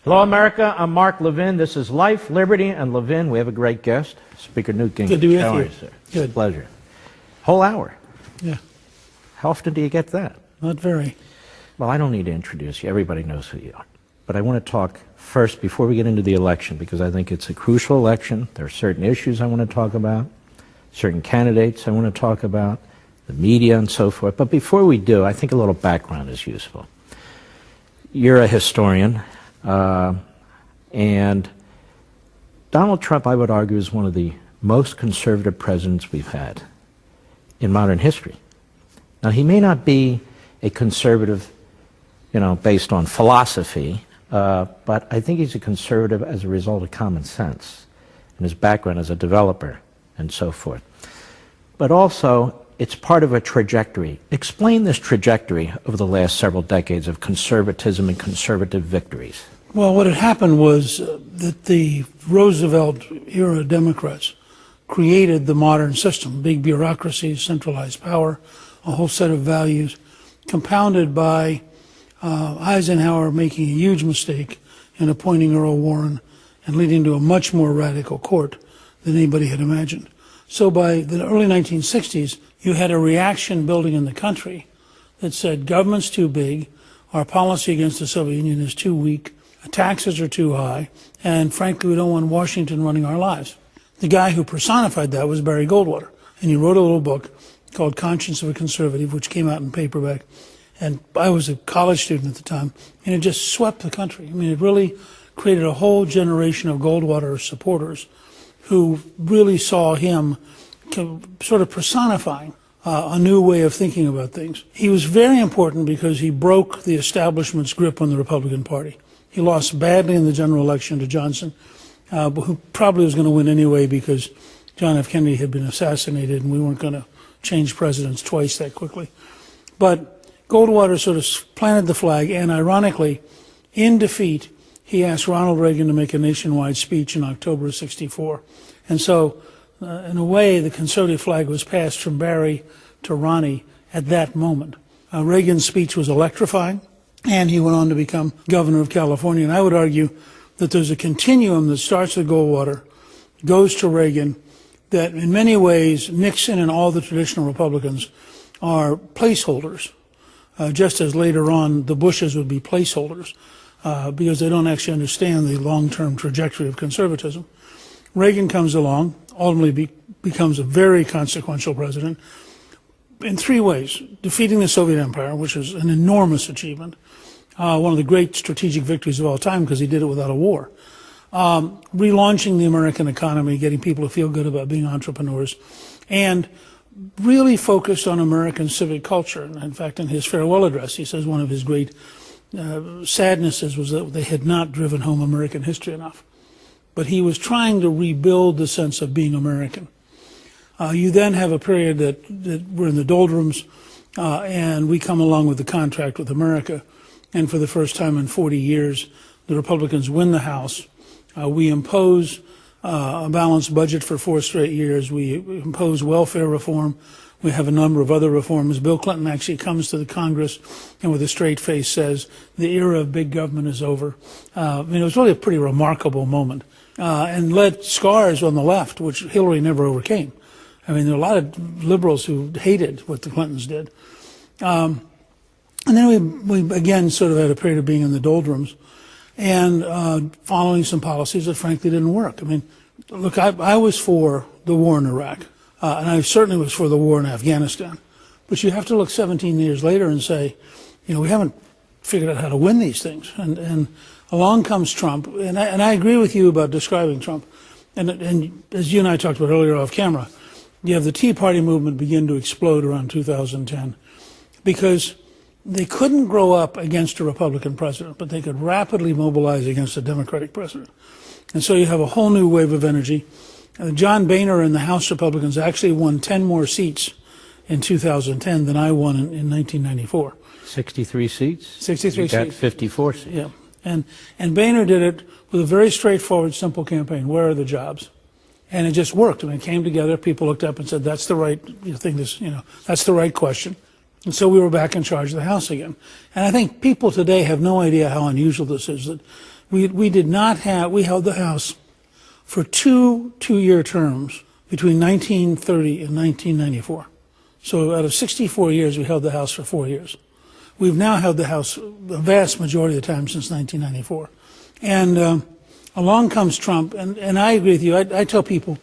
Hello, America. I'm Mark Levin. This is Life, Liberty, and Levin. We have a great guest, Speaker Newt Gingrich. Good to be with How you. are you, sir? Good. It's a pleasure. Whole hour. Yeah. How often do you get that? Not very. Well, I don't need to introduce you. Everybody knows who you are. But I want to talk first before we get into the election, because I think it's a crucial election. There are certain issues I want to talk about, certain candidates I want to talk about, the media and so forth. But before we do, I think a little background is useful. You're a historian, and Donald Trump, I would argue, is one of the most conservative presidents we've had in modern history. Now, he may not be a conservative, based on philosophy, but I think he's a conservative as a result of common sense and his background as a developer and so forth. But also, it's part of a trajectory. Explain this trajectory over the last several decades of conservatism and conservative victories. Well, what had happened was that the Roosevelt-era Democrats created the modern system, big bureaucracies, centralized power, a whole set of values, compounded by Eisenhower making a huge mistake in appointing Earl Warren and leading to a much more radical court than anybody had imagined. So by the early 1960s, you had a reaction building in the country that said government's too big, our policy against the Soviet Union is too weak, taxes are too high, and frankly, we don't want Washington running our lives. The guy who personified that was Barry Goldwater, and he wrote a little book called Conscience of a Conservative, which came out in paperback. And I was a college student at the time, and it just swept the country. I mean, it really created a whole generation of Goldwater supporters who really saw him sort of personifying a new way of thinking about things. He was very important because he broke the establishment's grip on the Republican Party. He lost badly in the general election to Johnson, who probably was going to win anyway because John F. Kennedy had been assassinated and we weren't going to change presidents twice that quickly. But Goldwater sort of planted the flag, and ironically, in defeat, he asked Ronald Reagan to make a nationwide speech in October of '64. And so, in a way, the conservative flag was passed from Barry to Ronnie at that moment. Reagan's speech was electrifying, and he went on to become governor of California. And I would argue that there's a continuum that starts with Goldwater, goes to Reagan, that in many ways Nixon and all the traditional Republicans are placeholders, just as later on the Bushes would be placeholders, because they don't actually understand the long-term trajectory of conservatism. Reagan comes along, ultimately becomes a very consequential president in three ways: defeating the Soviet Empire, which is an enormous achievement, one of the great strategic victories of all time because he did it without a war. Relaunching the American economy, getting people to feel good about being entrepreneurs, and really focused on American civic culture. And in fact, in his farewell address, he says one of his great sadnesses was that they had not driven home American history enough. But he was trying to rebuild the sense of being American. You then have a period that we're in the doldrums, and we come along with the contract with America. And for the first time in 40 years, the Republicans win the House. We impose a balanced budget for 4 straight years. We impose welfare reform. We have a number of other reforms. Bill Clinton actually comes to the Congress and with a straight face says, the era of big government is over. It was really a pretty remarkable moment, and led scars on the left, which Hillary never overcame. I mean, there are a lot of liberals who hated what the Clintons did. And then we again sort of had a period of being in the doldrums and following some policies that frankly didn't work. I mean, look, I was for the war in Iraq, and I certainly was for the war in Afghanistan. But you have to look 17 years later and say, we haven't figured out how to win these things. And along comes Trump, and I agree with you about describing Trump. And as you and I talked about earlier off camera, you have the Tea Party movement begin to explode around 2010 because they couldn't grow up against a Republican president, but they could rapidly mobilize against a Democratic president. And so you have a whole new wave of energy. John Boehner and the House Republicans actually won 10 more seats in 2010 than I won in 1994. 63 seats? 63 seats. You got 54 seats. Yeah. And Boehner did it with a very straightforward, simple campaign. Where are the jobs? And it just worked. I mean, it came together. People looked up and said, that's the right thing. That's the right question. And so we were back in charge of the House again. And I think people today have no idea how unusual this is, that We did not have, we held the House for two-year terms between 1930 and 1994. So out of 64 years, we held the House for 4 years. We've now held the House the vast majority of the time since 1994. And along comes Trump, and I agree with you. I tell people,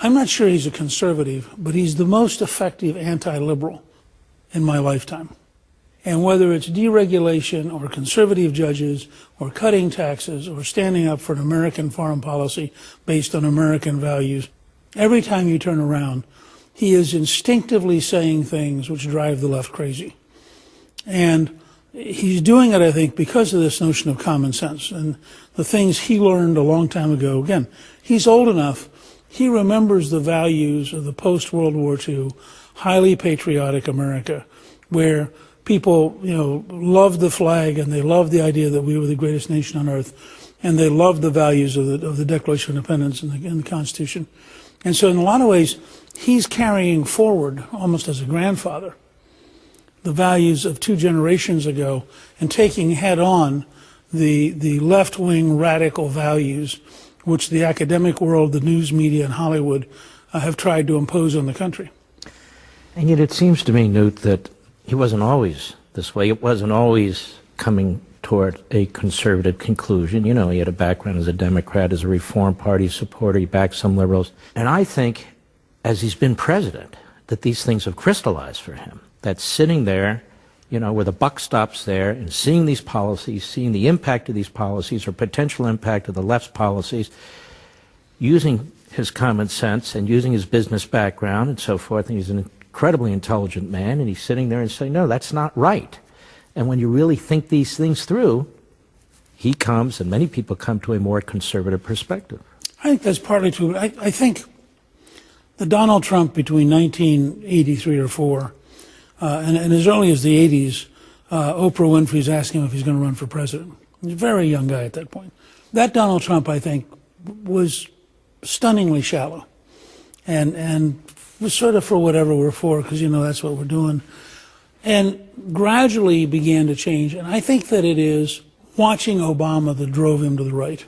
I'm not sure he's a conservative, but he's the most effective anti-liberal in my lifetime. And whether it's deregulation or conservative judges or cutting taxes or standing up for an American foreign policy based on American values, every time you turn around, he is instinctively saying things which drive the left crazy. And he's doing it, I think, because of this notion of common sense and the things he learned a long time ago. Again, he's old enough. He remembers the values of the post-World War II, highly patriotic America, where people, loved the flag and they loved the idea that we were the greatest nation on earth, and they loved the values of the Declaration of Independence and the Constitution. And so in a lot of ways, he's carrying forward, almost as a grandfather, the values of 2 generations ago and taking head on the left-wing radical values which the academic world, the news media, and Hollywood have tried to impose on the country. And yet it seems to me, Newt, that he wasn't always this way. It wasn't always coming toward a conservative conclusion. He had a background as a Democrat, as a Reform Party supporter. He backed some liberals. And I think, as he's been president, that these things have crystallized for him. That sitting there, where the buck stops there, and seeing these policies, seeing the impact of these policies or potential impact of the left's policies, using his common sense and using his business background and so forth, and he's an incredibly intelligent man, and he's sitting there and saying, no, that's not right. And when you really think these things through, he comes, and many people come to a more conservative perspective. I think that's partly true. I think the Donald Trump between 1983 or 4 and as early as the 80s, Oprah Winfrey's asking him if he's going to run for president. He's a very young guy at that point. That Donald Trump, I think, was stunningly shallow and was sort of for whatever we're for, because, that's what we're doing. And gradually began to change. And I think that it is watching Obama that drove him to the right.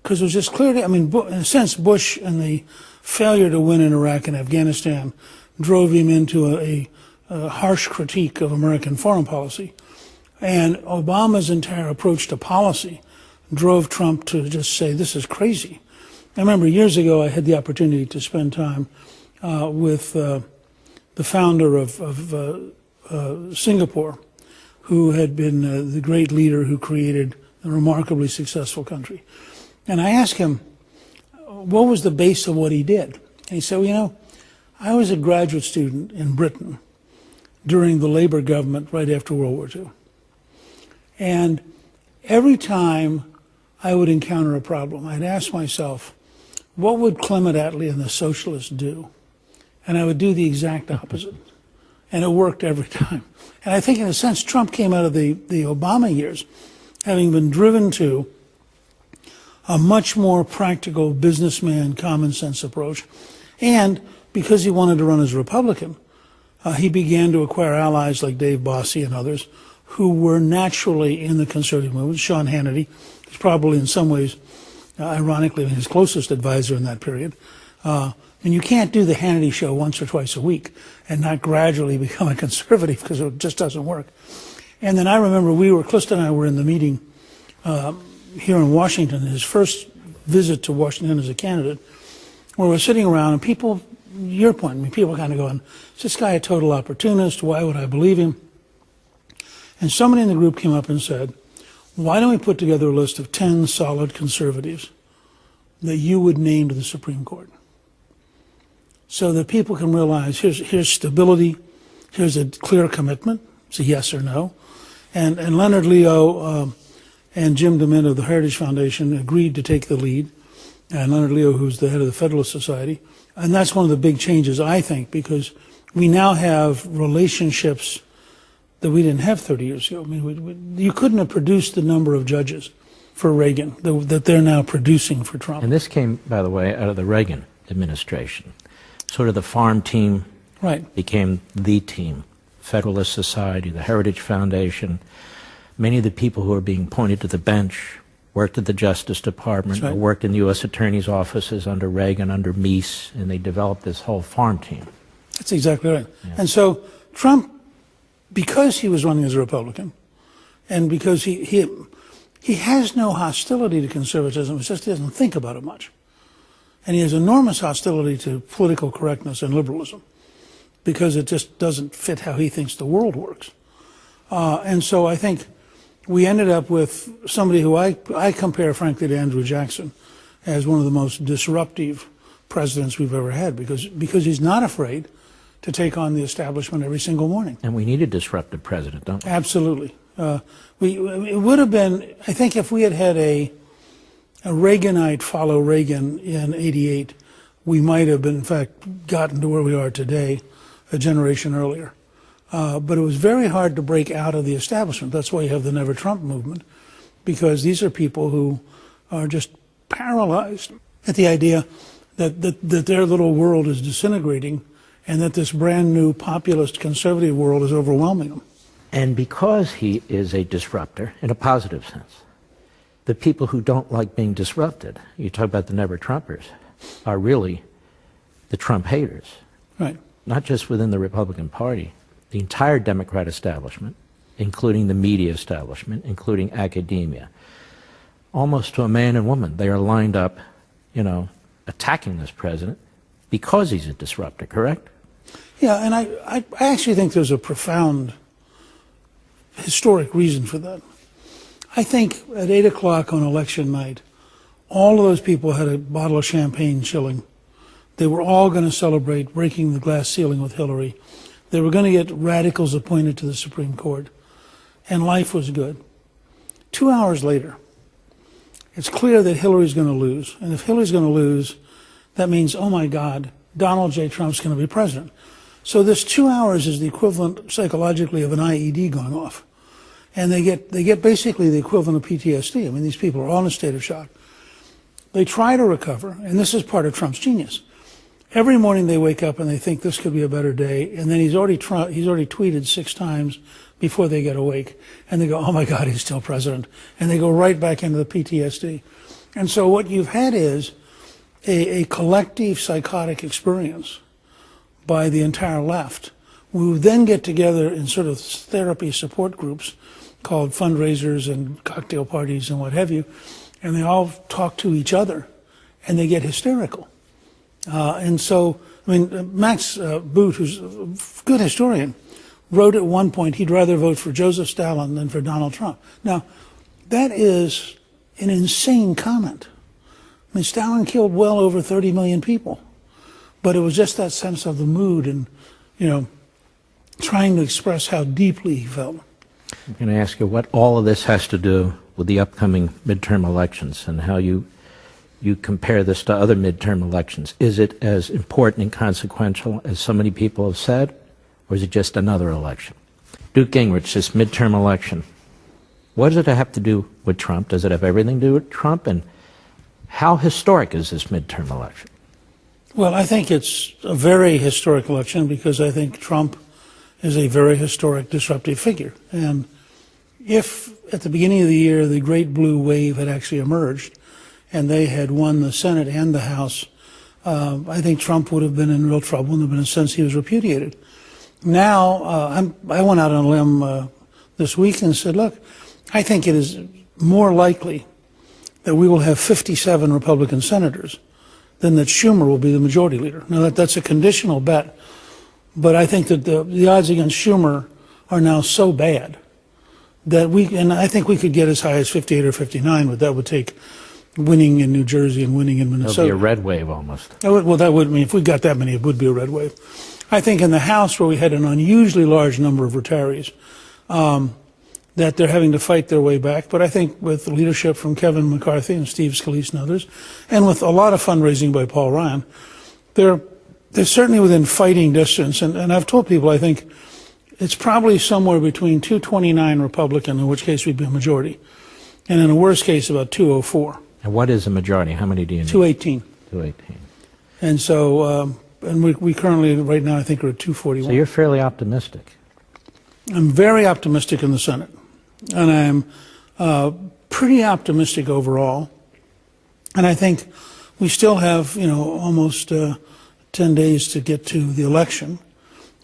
Because it was just clear, in a sense, Bush and the failure to win in Iraq and Afghanistan drove him into a harsh critique of American foreign policy. And Obama's entire approach to policy drove Trump to just say, this is crazy. I remember years ago I had the opportunity to spend time with the founder of Singapore, who had been the great leader who created a remarkably successful country. And I asked him, what was the base of what he did? And he said, I was a graduate student in Britain during the Labour government right after World War II. And every time I would encounter a problem, I'd ask myself, what would Clement Attlee and the socialists do? And I would do the exact opposite. And it worked every time. And I think in a sense, Trump came out of the Obama years having been driven to a much more practical businessman, common sense approach. And because he wanted to run as a Republican, he began to acquire allies like Dave Bossie and others who were naturally in the conservative movement. Sean Hannity is probably in some ways, ironically, his closest advisor in that period. And you can't do the Hannity show once or twice a week and not gradually become a conservative, because it just doesn't work. And then I remember Clista and I were in the meeting here in Washington, his first visit to Washington as a candidate, where we're sitting around and people, your point, people kind of going, is this guy a total opportunist? Why would I believe him? And somebody in the group came up and said, why don't we put together a list of 10 solid conservatives that you would name to the Supreme Court, so that people can realize here's stability, here's a clear commitment, it's a yes or no. And Leonard Leo and Jim DeMint of the Heritage Foundation agreed to take the lead, and Leonard Leo, who's the head of the Federalist Society. And that's one of the big changes, I think, because we now have relationships that we didn't have 30 years ago. You couldn't have produced the number of judges for Reagan that they're now producing for Trump. And this came, by the way, out of the Reagan administration. Sort of the farm team became the team. Federalist Society, the Heritage Foundation, many of the people who are being pointed to the bench worked at the Justice Department, That's right. or worked in U.S. attorneys' offices under Reagan, under Meese, and they developed this whole farm team. That's exactly right. Yeah. And so Trump, because he was running as a Republican, and because he has no hostility to conservatism, it's just he doesn't think about it much. And he has enormous hostility to political correctness and liberalism, because it just doesn't fit how he thinks the world works. And so I think we ended up with somebody who I compare, frankly, to Andrew Jackson as one of the most disruptive presidents we've ever had, because he's not afraid to take on the establishment every single morning. And we need a disruptive president, don't we? Absolutely. It would have been, I think, if we had had a Reaganite follow Reagan in '88, we might have been, in fact, gotten to where we are today a generation earlier. But it was very hard to break out of the establishment. That's why you have the Never Trump movement, because these are people who are just paralyzed at the idea that their little world is disintegrating and that this brand new populist conservative world is overwhelming them. And because he is a disruptor, in a positive sense, the people who don't like being disrupted, you talk about the Never Trumpers, are really the Trump haters. Right. Not just within the Republican Party, the entire Democrat establishment, including the media establishment, including academia. Almost to a man and woman, they are lined up, attacking this president because he's a disruptor, correct? Yeah, and I actually think there's a profound historic reason for that. I think at 8 o'clock on election night, all of those people had a bottle of champagne chilling. They were all going to celebrate breaking the glass ceiling with Hillary. They were going to get radicals appointed to the Supreme Court. And life was good. 2 hours later, it's clear that Hillary's going to lose. And if Hillary's going to lose, that means, oh my God, Donald J. Trump's going to be president. So this 2 hours is the equivalent psychologically of an IED going off. And they get basically the equivalent of PTSD. I mean, these people are all in a state of shock. They try to recover, and this is part of Trump's genius. Every morning they wake up and they think this could be a better day, and then he's already tweeted 6 times before they get awake, and they go, oh my God, he's still president, and they go right back into the PTSD. And so what you've had is a collective psychotic experience by the entire left. We would then get together in sort of therapy support groups called fundraisers and cocktail parties and what have you, and they all talk to each other, and they get hysterical. And so, I mean, Max Boot, who's a good historian, wrote at one point he'd rather vote for Joseph Stalin than for Donald Trump. Now, that is an insane comment. I mean, Stalin killed well over 30 million people, but it was just that sense of the mood and, trying to express how deeply he felt. I'm going to ask you what all of this has to do with the upcoming midterm elections and how you compare this to other midterm elections. Is it as important and consequential as so many people have said, or is it just another election? Newt Gingrich, this midterm election, what does it have to do with Trump? Does it have everything to do with Trump? And how historic is this midterm election? Well, I think it's a very historic election because I think Trump is a very historic, disruptive figure. And if at the beginning of the year the great blue wave had actually emerged and they had won the Senate and the House, I think Trump would have been in real trouble, and there would have been a sense he was repudiated. Now, I went out on a limb this week and said, look, I think it is more likely that we will have 57 Republican senators than that Schumer will be the majority leader. Now, that's a conditional bet, but I think that the odds against Schumer are now so bad that and I think we could get as high as 58 or 59, but that would take winning in New Jersey and winning in Minnesota. It'll be a red wave almost. Well, that would mean if we got that many, it would be a red wave. I think in the House, where we had an unusually large number of retirees, that they're having to fight their way back. But I think with leadership from Kevin McCarthy and Steve Scalise and others, and with a lot of fundraising by Paul Ryan, they're certainly within fighting distance. And I've told people I think it's probably somewhere between 229 Republican, in which case we'd be a majority, and in a worst case about 204. And what is a majority? How many do you need? 218. 218. And so, and we currently, right now, I think we're at 241. So you're fairly optimistic. I'm very optimistic in the Senate. And I'm pretty optimistic overall. And I think we still have, almost 10 days to get to the election.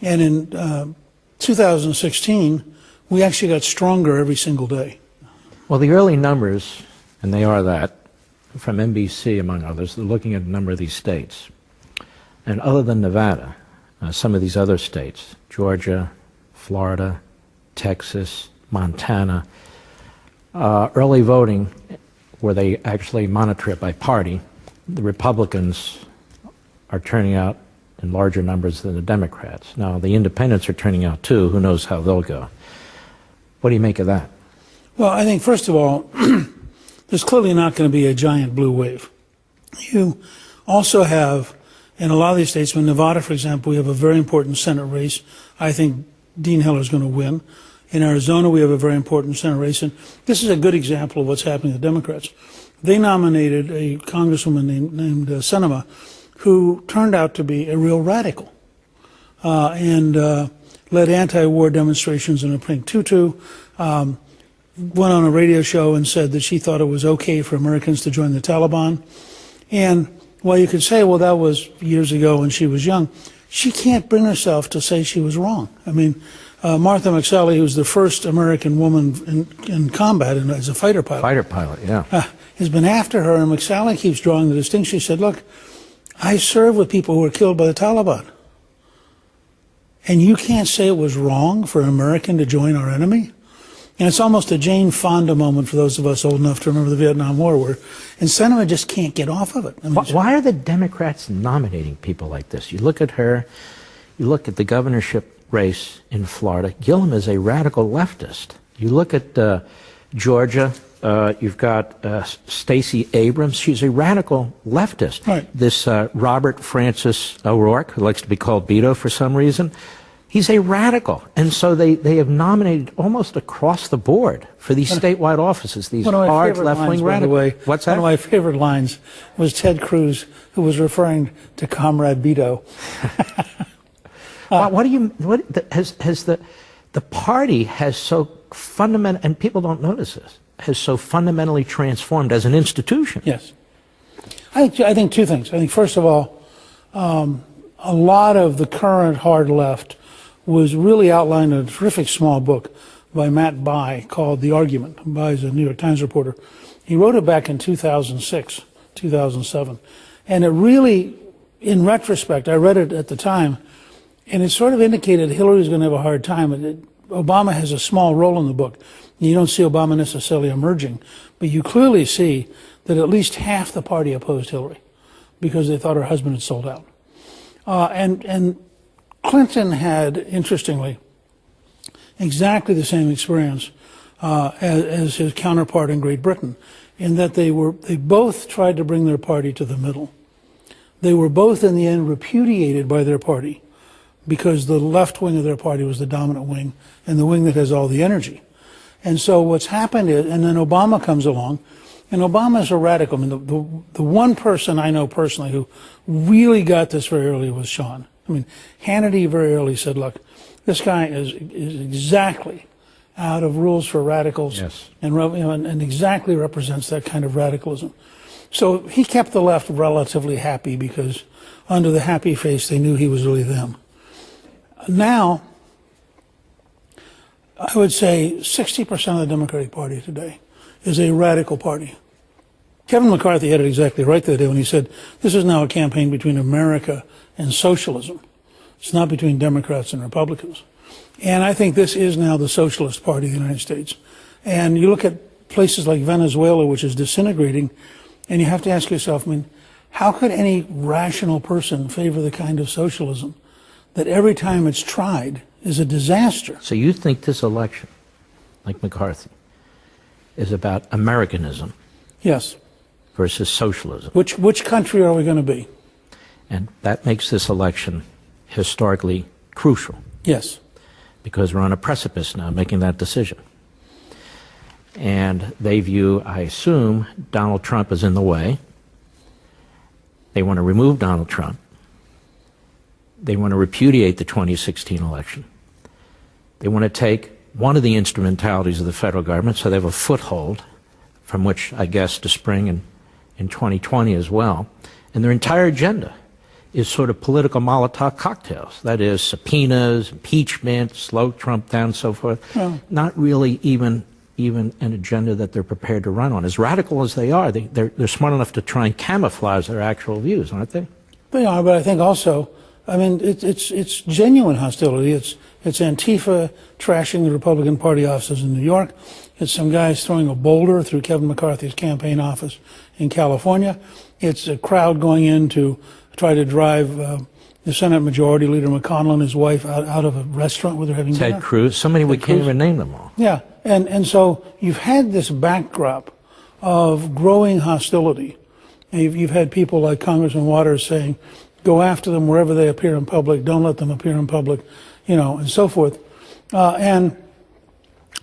And in 2016, we actually got stronger every single day. Well, the early numbers, and they are that, from NBC, among others, they're looking at a number of these states. And other than Nevada, some of these other states, Georgia, Florida, Texas, Montana, early voting, where they actually monitor it by party, the Republicans are turning out in larger numbers than the Democrats. Now, the independents are turning out too. Who knows how they'll go? What do you make of that? Well, I think, first of all, there's clearly not going to be a giant blue wave. You also have, in a lot of these states, in Nevada, for example, we have a very important Senate race. I think Dean Heller's going to win. In Arizona, we have a very important Senate race. And this is a good example of what's happening to the Democrats. They nominated a congresswoman named Sinema, who turned out to be a real radical, and led anti-war demonstrations in a pink tutu, went on a radio show and said that she thought it was okay for Americans to join the Taliban. And while you could say, well, that was years ago when she was young, she can't bring herself to say she was wrong. I mean, Martha McSally, who's the first American woman in combat and as a fighter pilot. Fighter pilot, yeah. Has been after her, and McSally keeps drawing the distinction. She said, look, I served with people who were killed by the Taliban. And you can't say it was wrong for an American to join our enemy? And it's almost a Jane Fonda moment for those of us old enough to remember the Vietnam War, where, and Sinema just can't get off of it. I mean, why are the Democrats nominating people like this? You look at her, you look at the governorship race in Florida. Gillum is a radical leftist. You look at Georgia, you've got Stacey Abrams. She's a radical leftist. Right. This Robert Francis O'Rourke, who likes to be called Beto for some reason, he's a radical. And so they have nominated almost across the board for these statewide offices, these hard left-wing radicals. What's that? One of my favorite lines was Ted Cruz, who was referring to Comrade Beto. The party has so fundamental, and people don't notice this, has so fundamentally transformed as an institution. Yes. I think two things. I think, first of all, a lot of the current hard left was really outlined in a terrific small book by Matt Bai called The Argument. Bai is a New York Times reporter. He wrote it back in 2006, 2007. And it really, in retrospect, I read it at the time, and it sort of indicated Hillary was going to have a hard time. Obama has a small role in the book. You don't see Obama necessarily emerging, but you clearly see that at least half the party opposed Hillary because they thought her husband had sold out. And Clinton had, interestingly, exactly the same experience as his counterpart in Great Britain, in that they both tried to bring their party to the middle. They were both, in the end, repudiated by their party because the left wing of their party was the dominant wing and the wing that has all the energy. And so what's happened is, and then Obama comes along, and Obama's a radical. I mean, the one person I know personally who really got this very early was Sean. I mean, Hannity very early said, look, this guy is exactly out of rules for radicals. Yes. And exactly represents that kind of radicalism. So he kept the left relatively happy because under the happy face they knew he was really them. Now, I would say 60% of the Democratic Party today is a radical party. Kevin McCarthy had it exactly right the other day when he said, this is now a campaign between America and socialism. It's not between Democrats and Republicans. And I think this is now the Socialist Party of the United States. And you look at places like Venezuela, which is disintegrating, and you have to ask yourself, I mean, how could any rational person favor the kind of socialism that every time it's tried is a disaster? So you think this election, like McCarthy, is about Americanism? Yes. Versus socialism. Which country are we going to be? And that makes this election historically crucial. Yes. Because we're on a precipice now making that decision. And they view, I assume, Donald Trump is in the way. They want to remove Donald Trump. They want to repudiate the 2016 election. They want to take one of the instrumentalities of the federal government so they have a foothold from which I guess to spring in 2020 as well. And their entire agenda is sort of political Molotov cocktails. That is subpoenas, impeachment, slow Trump down, and so forth. Yeah. Not really even an agenda that they're prepared to run on. As radical as they are, they're smart enough to try and camouflage their actual views, aren't they? They are, but I think also, I mean, it's genuine hostility. It's Antifa trashing the Republican Party offices in New York. It's some guys throwing a boulder through Kevin McCarthy's campaign office in California. It's a crowd going in to try to drive the Senate Majority Leader McConnell and his wife out of a restaurant where they're having dinner. Ted Cruz. So many we can't even name them all. Yeah, and so you've had this backdrop of growing hostility. You've had people like Congressman Waters saying, go after them wherever they appear in public, don't let them appear in public, you know, and so forth. And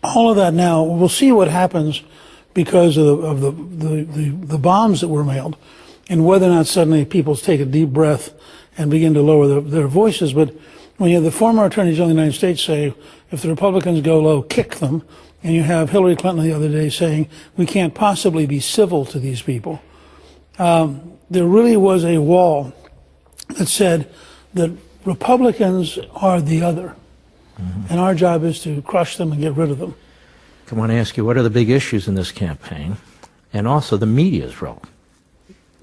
all of that now, we'll see what happens because of the bombs that were mailed and whether or not suddenly people take a deep breath and begin to lower their voices. But when you have the former Attorney General of the United States say, if the Republicans go low, kick them, and you have Hillary Clinton the other day saying, we can't possibly be civil to these people, there really was a wall that said that Republicans are the other, and our job is to crush them and get rid of them. I want to ask you, what are the big issues in this campaign, and also the media's role,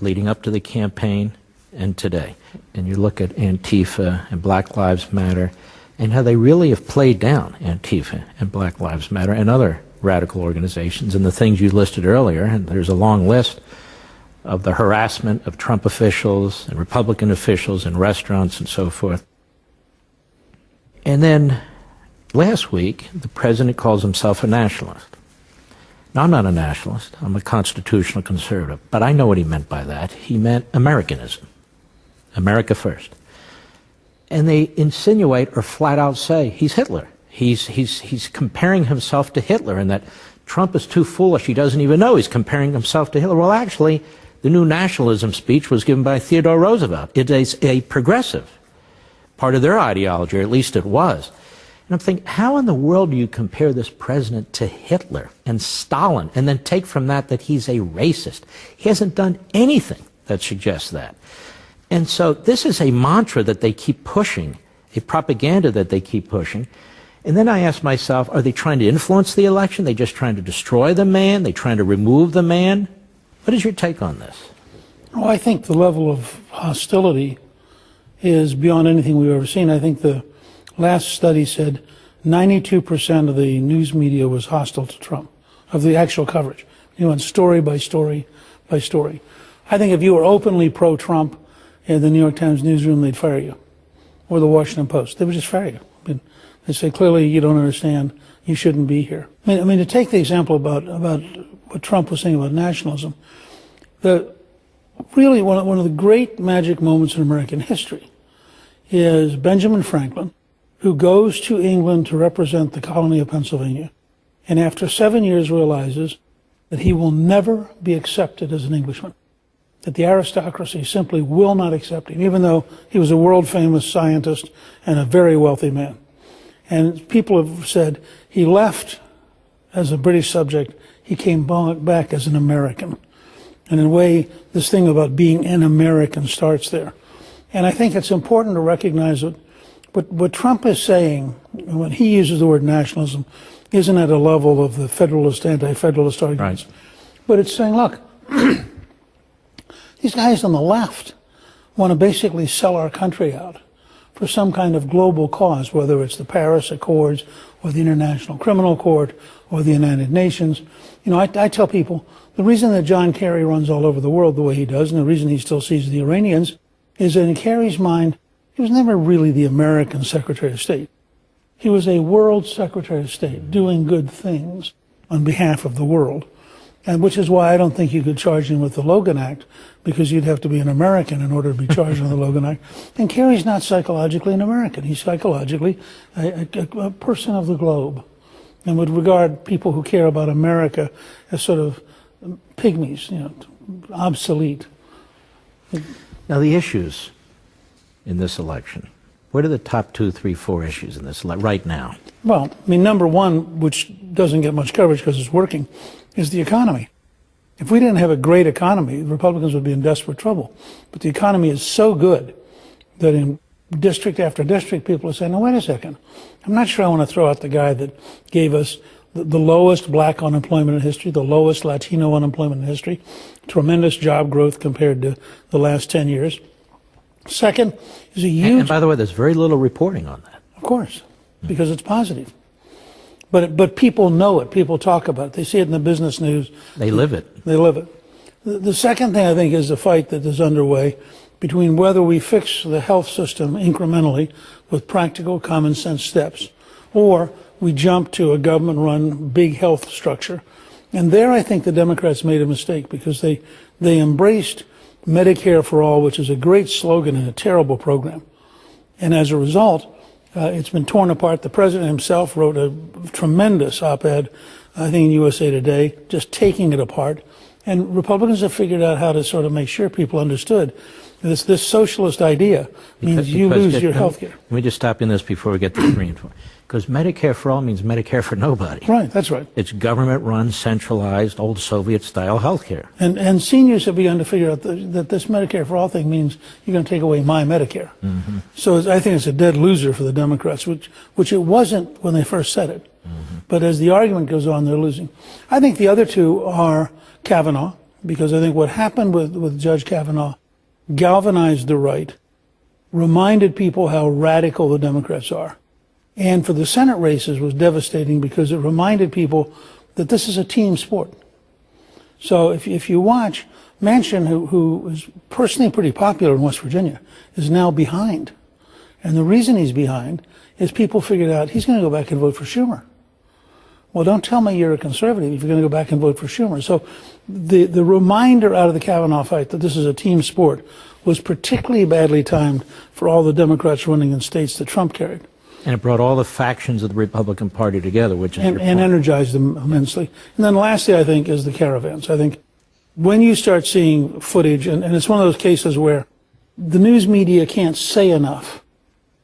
leading up to the campaign and today? And you look at Antifa and Black Lives Matter, and how they really have played down Antifa and Black Lives Matter and other radical organizations, and the things you listed earlier, and there's a long list of the harassment of Trump officials and Republican officials in restaurants and so forth. And then last week, the president calls himself a nationalist. Now, I'm not a nationalist. I'm a constitutional conservative. But I know what he meant by that. He meant Americanism. America first. And they insinuate or flat out say he's Hitler. He's comparing himself to Hitler, and that Trump is too foolish. He doesn't even know he's comparing himself to Hitler. Well, actually, the new nationalism speech was given by Theodore Roosevelt. It is a progressive part of their ideology, or at least it was. And I'm thinking, how in the world do you compare this president to Hitler and Stalin and then take from that that he's a racist? He hasn't done anything that suggests that. And so this is a mantra that they keep pushing, a propaganda that they keep pushing. And then I ask myself, are they trying to influence the election? Are they just trying to destroy the man? Are they trying to remove the man? What is your take on this? Well, I think the level of hostility is beyond anything we've ever seen. I think the last study said 92% of the news media was hostile to Trump, of the actual coverage. You went story by story by story. I think if you were openly pro-Trump in the New York Times newsroom, they'd fire you, or the Washington Post. They would just fire you. I mean, they say, clearly you don't understand, you shouldn't be here. I mean, to take the example about what Trump was saying about nationalism, really one of the great magic moments in American history is Benjamin Franklin, who goes to England to represent the colony of Pennsylvania, and after 7 years realizes that he will never be accepted as an Englishman, that the aristocracy simply will not accept him, even though he was a world-famous scientist and a very wealthy man. And people have said he left as a British subject, he came back as an American. And in a way, this thing about being an American starts there. And I think it's important to recognize that what Trump is saying, when he uses the word nationalism, isn't at a level of the federalist, anti-federalist arguments. Right. But it's saying, look, these guys on the left want to basically sell our country out for some kind of global cause, whether it's the Paris Accords or the International Criminal Court or the United Nations. You know, I tell people the reason that John Kerry runs all over the world the way he does, and the reason he still sees the Iranians, is that in Kerry's mind, he was never really the American Secretary of State. He was a world Secretary of State doing good things on behalf of the world. And which is why I don't think you could charge him with the Logan Act, because you'd have to be an American in order to be charged with the Logan Act. And Kerry's not psychologically an American. He's psychologically a person of the globe, and would regard people who care about America as sort of pygmies, you know, obsolete. Now, the issues in this election, what are the top 2, 3, 4 issues in this right now? Well, I mean, number one, which doesn't get much coverage because it's working, is the economy. If we didn't have a great economy, Republicans would be in desperate trouble. But the economy is so good that in district after district, people are saying, no, wait a second. I'm not sure I want to throw out the guy that gave us the lowest black unemployment in history, the lowest Latino unemployment in history, tremendous job growth compared to the last 10 years. Second is a huge... And by the way, there's very little reporting on that. Of course, because it's positive. But people know it. People talk about it. They see it in the business news. They live it. They live it. The second thing, I think, is the fight that is underway between whether we fix the health system incrementally with practical, common sense steps, or we jump to a government-run big health structure. And there I think the Democrats made a mistake because they embraced Medicare for All, which is a great slogan and a terrible program. And as a result, it's been torn apart. The president himself wrote a tremendous op-ed, I think in USA Today, just taking it apart. And Republicans have figured out how to sort of make sure people understood this socialist idea means you lose your health care. Let me just stop in this before we get to the Green point. Because Medicare for All means Medicare for nobody. Right, that's right. It's government-run, centralized, old Soviet-style health care. And seniors have begun to figure out that this Medicare for All thing means you're going to take away my Medicare. Mm-hmm. So I think it's a dead loser for the Democrats, which it wasn't when they first said it. Mm-hmm. But as the argument goes on, they're losing. I think the other two are Kavanaugh, because I think what happened with Judge Kavanaugh galvanized the right, reminded people how radical the Democrats are. And for the Senate races was devastating because it reminded people that this is a team sport. So if you watch, Manchin, who is personally pretty popular in West Virginia, is now behind. And the reason he's behind is people figured out he's going to go back and vote for Schumer. Well, don't tell me you're a conservative if you're going to go back and vote for Schumer. So the reminder out of the Kavanaugh fight that this is a team sport was particularly badly timed for all the Democrats running in states that Trump carried. And it brought all the factions of the Republican Party together, which is and energized them immensely. And then lastly, I think, is the caravans. I think when you start seeing footage, and it's one of those cases where the news media can't say enough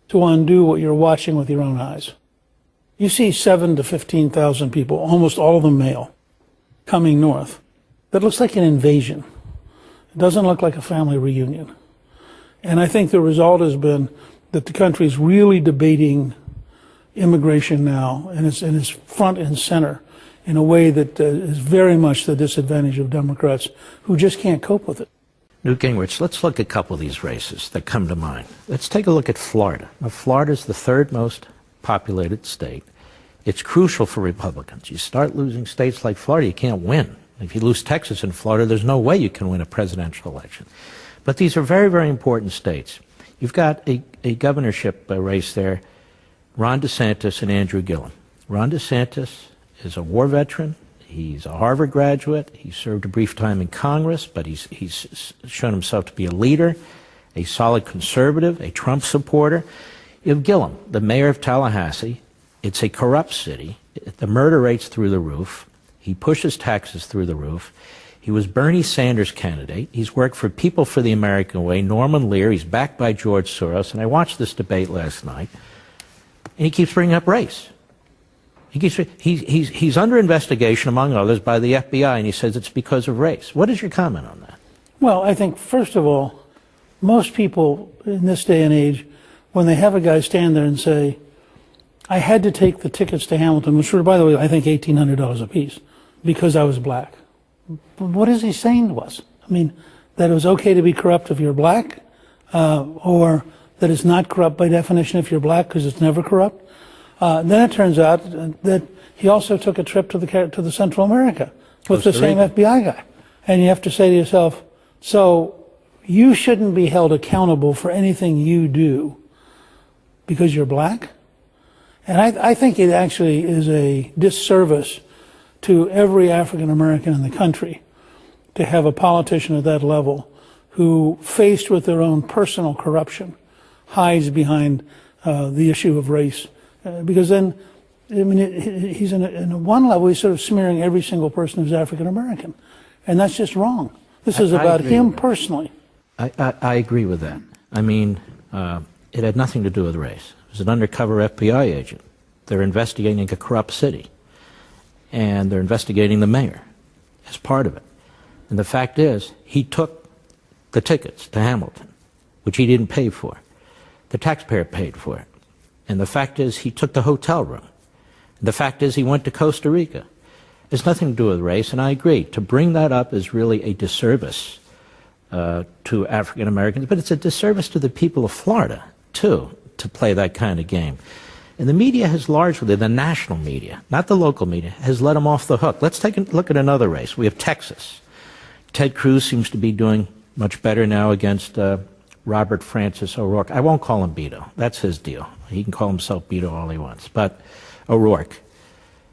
to undo what you're watching with your own eyes. You see 7,000 to 15,000 people, almost all of them male, coming north. That looks like an invasion. It doesn't look like a family reunion. And I think the result has been that the country is really debating immigration now, and it's front and center in a way that is very much the disadvantage of Democrats who just can't cope with it. Newt Gingrich, let's look at a couple of these races that come to mind. Let's take a look at Florida. Now, Florida is the third most populated state. It's crucial for Republicans. You start losing states like Florida, you can't win. If you lose Texas and Florida, there's no way you can win a presidential election. But these are very, very important states. You've got a governorship race there, Ron DeSantis and Andrew Gillum. Ron DeSantis is a war veteran. He's a Harvard graduate. He served a brief time in Congress, but he's shown himself to be a leader, a solid conservative, a Trump supporter. You have Gillum, the mayor of Tallahassee. It's a corrupt city. The murder rate's through the roof. He pushes taxes through the roof. He was Bernie Sanders' candidate. He's worked for People for the American Way, Norman Lear. He's backed by George Soros. And I watched this debate last night, and he keeps bringing up race. He's under investigation, among others, by the FBI, and he says it's because of race. What is your comment on that? Well, I think, first of all, most people in this day and age, when they have a guy stand there and say, I had to take the tickets to Hamilton, which were, by the way, I think $1,800 a piece, because I was black. What is he saying to us? I mean, that it was okay to be corrupt if you're black, or that it's not corrupt by definition if you're black because it's never corrupt. Then it turns out that he also took a trip to the Central America with the same FBI guy. And you have to say to yourself, so you shouldn't be held accountable for anything you do because you're black? And I think it actually is a disservice to every African American in the country to have a politician at that level who, faced with their own personal corruption, hides behind the issue of race. Because then, I mean, he's in one level, he's sort of smearing every single person who's African American. And that's just wrong. This is about him personally. I agree with that. I mean, it had nothing to do with race. It was an undercover FBI agent. They're investigating a corrupt city. And they're investigating the mayor as part of it. And the fact is, he took the tickets to Hamilton, which he didn't pay for. The taxpayer paid for it. And the fact is, he took the hotel room. And the fact is, he went to Costa Rica. It's nothing to do with race, and I agree. To bring that up is really a disservice to African Americans, but it's a disservice to the people of Florida, too, to play that kind of game. And the media has largely, the national media, not the local media, has let them off the hook. Let's take a look at another race. We have Texas. Ted Cruz seems to be doing much better now against Robert Francis O'Rourke. I won't call him Beto. That's his deal. He can call himself Beto all he wants. But O'Rourke,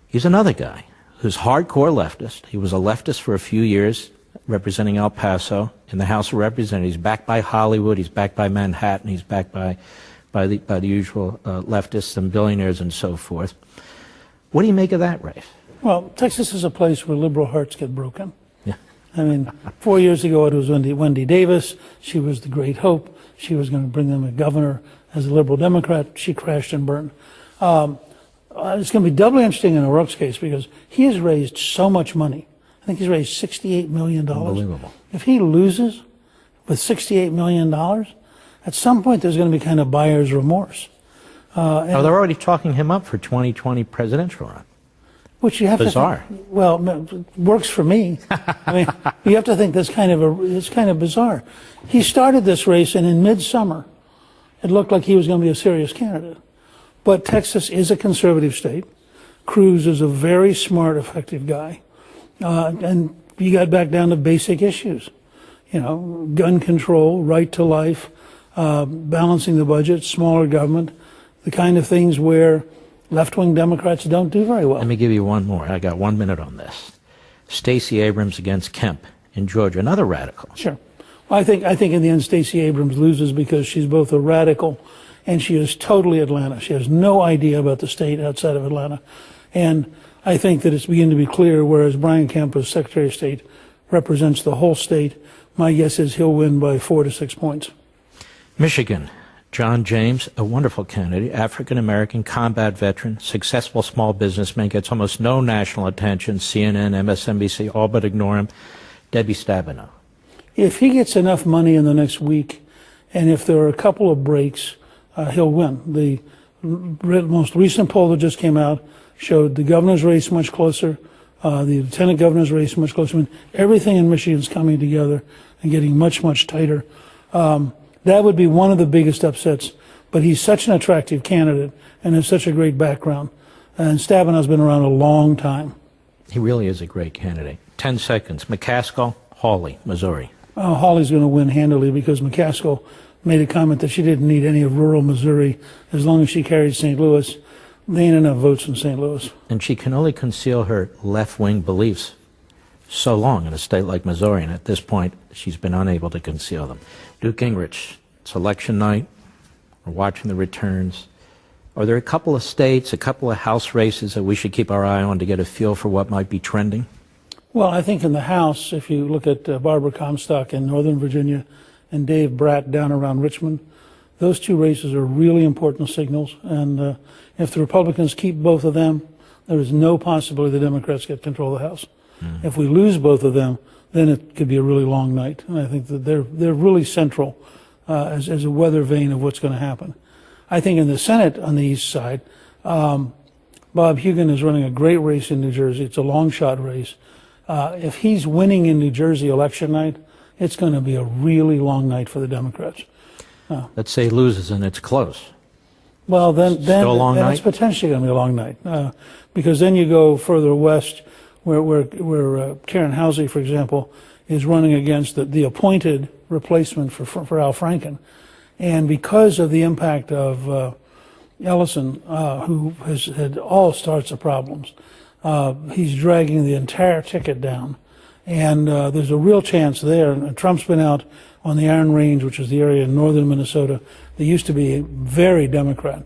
he's another guy who's hardcore leftist. He was a leftist for a few years, representing El Paso in the House of Representatives. He's backed by Hollywood. He's backed by Manhattan. He's backed by the usual leftists and billionaires and so forth. What do you make of that race? Well, Texas is a place where liberal hearts get broken. Yeah. I mean, 4 years ago it was Wendy Davis. She was the great hope. She was going to bring them a governor as a liberal Democrat. She crashed and burned. It's going to be doubly interesting in O'Rourke's case because he has raised so much money. I think he's raised $68 million. Unbelievable. If he loses with $68 million, at some point there's going to be kind of buyer's remorse. They're already talking him up for 2020 presidential run. Which you have bizarre. To think, well, works for me. I mean, you have to think it's kind of bizarre. He started this race, and in midsummer, it looked like he was going to be a serious candidate. But Texas is a conservative state. Cruz is a very smart, effective guy, and you got back down to basic issues, you know, gun control, right to life, balancing the budget, smaller government, the kind of things where left-wing Democrats don't do very well. Let me give you one more. I got 1 minute on this. Stacey Abrams against Kemp in Georgia, another radical. Sure. Well, I think in the end Stacey Abrams loses because she's both a radical and she is totally Atlanta. She has no idea about the state outside of Atlanta. And I think that it's beginning to be clear, whereas Brian Kemp as Secretary of State represents the whole state, my guess is he'll win by 4 to 6 points. Michigan. John James, a wonderful candidate, African-American, combat veteran, successful small businessman, gets almost no national attention, CNN, MSNBC, all but ignore him. Debbie Stabenow. If he gets enough money in the next week, and if there are a couple of breaks, he'll win. The most recent poll that just came out showed the governor's race much closer, the lieutenant governor's race much closer. I mean, everything in Michigan is coming together and getting much, much tighter. That would be one of the biggest upsets, but he's such an attractive candidate and has such a great background. And Stabenow's been around a long time. He really is a great candidate. 10 seconds. McCaskill, Hawley, Missouri. Hawley's going to win handily because McCaskill made a comment that she didn't need any of rural Missouri as long as she carried St. Louis. There ain't enough votes in St. Louis. And she can only conceal her left-wing beliefs so long in a state like Missouri, and at this point, she's been unable to conceal them. Newt Gingrich, it's election night. We're watching the returns. Are there a couple of states, a couple of House races that we should keep our eye on to get a feel for what might be trending? Well, I think in the House, if you look at Barbara Comstock in Northern Virginia and Dave Bratt down around Richmond, those two races are really important signals. And if the Republicans keep both of them, there is no possibility the Democrats get control of the House. Mm-hmm. If we lose both of them, then it could be a really long night. And I think that they're really central as a weather vane of what's going to happen. I think in the Senate on the east side, Bob Hugin is running a great race in New Jersey. It's a long shot race. If he's winning in New Jersey election night, it's going to be a really long night for the Democrats. Let's say he loses and it's close. Well, then it's potentially going to be a long night because then you go further west where Karen Housey, for example, is running against the appointed replacement for Al Franken. And because of the impact of Ellison, who has had all sorts of problems, he's dragging the entire ticket down. And there's a real chance there. And Trump's been out on the Iron Range, which is the area in northern Minnesota that used to be very Democrat.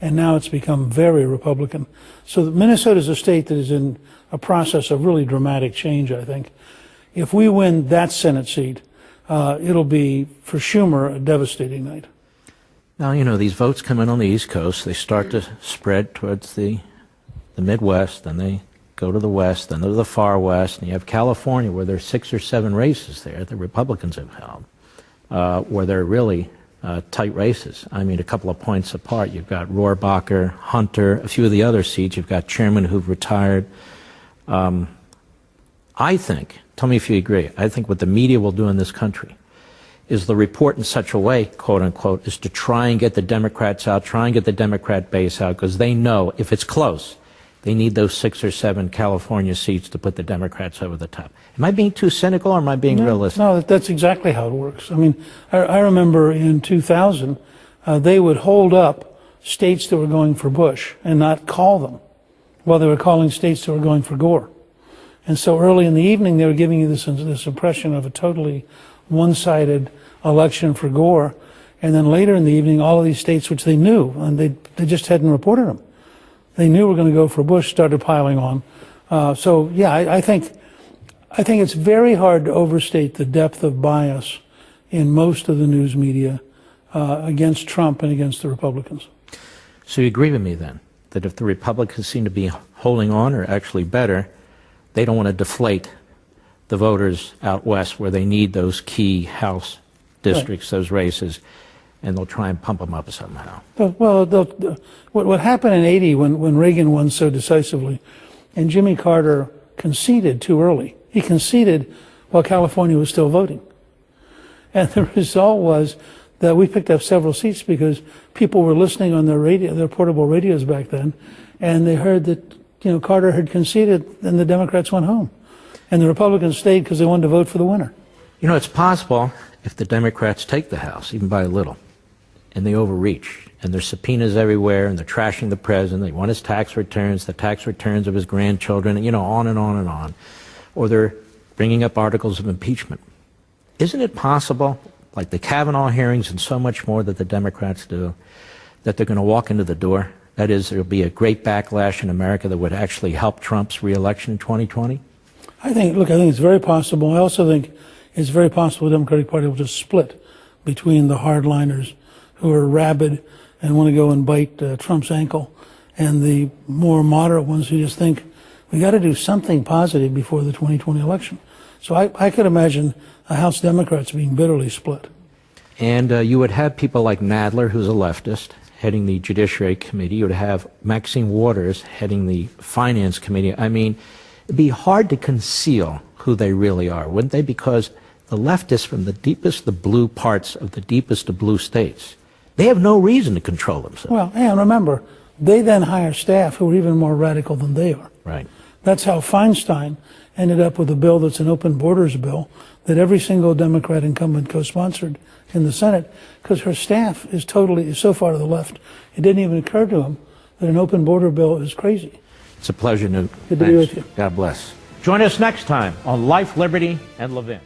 And now it's become very Republican. So Minnesota is a state that is in a process of really dramatic change, I think. If we win that Senate seat, it'll be, for Schumer, a devastating night. Now, you know, these votes come in on the East Coast. They start to spread towards the Midwest, and they go to the West, then to the far West, and you have California where there are 6 or 7 races there that Republicans have held, where they're really tight races. I mean, a couple of points apart. You've got Rohrabacher, Hunter, a few of the other seats. You've got chairmen who've retired. I think, tell me if you agree, I think what the media will do in this country is the report in such a way, quote unquote, is to try and get the Democrats out, try and get the Democrat base out, because they know if it's close, they need those 6 or 7 California seats to put the Democrats over the top. Am I being too cynical or am I being realistic? No, that's exactly how it works. I mean, I remember in 2000, they would hold up states that were going for Bush and not call them, while they were calling states that were going for Gore. And so early in the evening, they were giving you this impression of a totally one-sided election for Gore. And then later in the evening, all of these states, which they knew, and they just hadn't reported them, they knew were going to go for Bush, started piling on. So, yeah, I think it's very hard to overstate the depth of bias in most of the news media against Trump and against the Republicans. So you agree with me then, that if the Republicans seem to be holding on, or actually better, they don't want to deflate the voters out west where they need those key House districts, right, those races, and they'll try and pump them up somehow. Well, what happened in '80 when Reagan won so decisively, and Jimmy Carter conceded too early. He conceded while California was still voting. And the result was that we picked up several seats because people were listening on their portable radios back then, and they heard that, Carter had conceded, and the Democrats went home. And the Republicans stayed because they wanted to vote for the winner. It's possible if the Democrats take the House, even by a little, and they overreach, and there's subpoenas everywhere, and they're trashing the president, they want his tax returns, the tax returns of his grandchildren, on and on and on. Or they're bringing up articles of impeachment. Isn't it possible, like the Kavanaugh hearings and so much more that the Democrats do, that they're going to walk into the door? That is, there'll be a great backlash in America that would actually help Trump's reelection in 2020? I think it's very possible. I also think it's very possible the Democratic Party will just split between the hardliners who are rabid and want to go and bite Trump's ankle, and the more moderate ones who just think we got to do something positive before the 2020 election. So I could imagine the House Democrats being bitterly split. And you would have people like Nadler, who's a leftist, heading the Judiciary Committee. You would have Maxine Waters heading the Finance Committee. I mean, it'd be hard to conceal who they really are, wouldn't they? Because the leftists from the deepest of blue parts of the deepest of blue states, they have no reason to control themselves. Well, and remember, they then hire staff who are even more radical than they are. Right. That's how Feinstein ended up with a bill that's an open borders bill that every single Democrat incumbent co-sponsored in the Senate, because her staff is so far to the left, it didn't even occur to them that an open border bill is crazy. It's a pleasure, Newt. Good to be with you. God bless. Join us next time on Life, Liberty, and Levin.